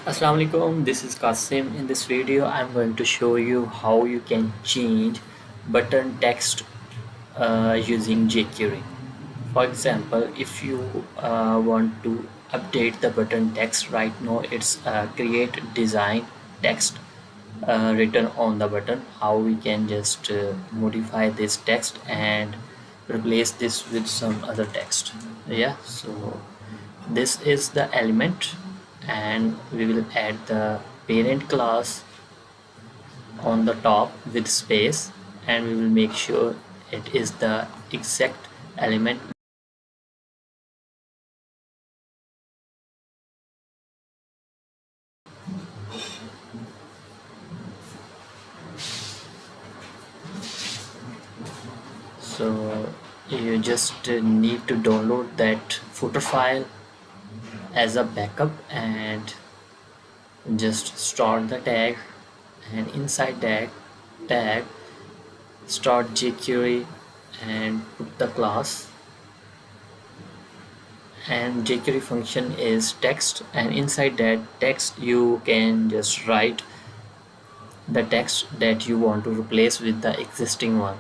Assalamu alaikum, this is Qasim. In this video, I'm going to show you how you can change button text using jQuery. For example, if you want to update the button text right now, it's create design text written on the button. How we can just modify this text and replace this with some other text. Yeah, so this is the element, and we will add the parent class on the top with space, and we will make sure it is the exact element. So you just need to download that footer file as a backup and just start the tag, and inside that tag start jQuery and put the class, and jQuery function is text, and inside that text you can just write the text that you want to replace with the existing one.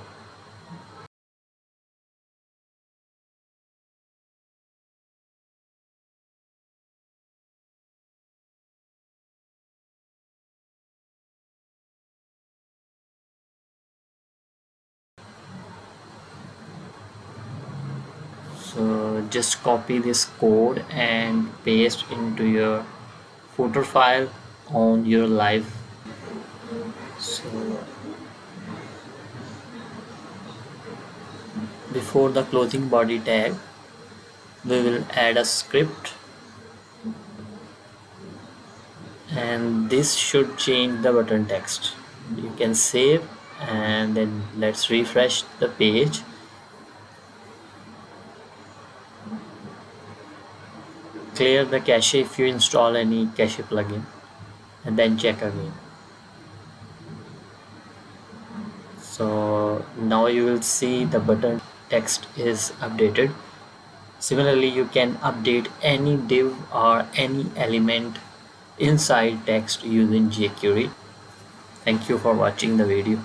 So just copy this code and paste into your footer file on your live. So before the clothing body tag, we will add a script, and this should change the button text. You can save, and then let's refresh the page. Clear the cache if you install any cache plugin, and then check again. So now you will see the button text is updated. Similarly, you can update any div or any element inside text using jQuery. Thank you for watching the video.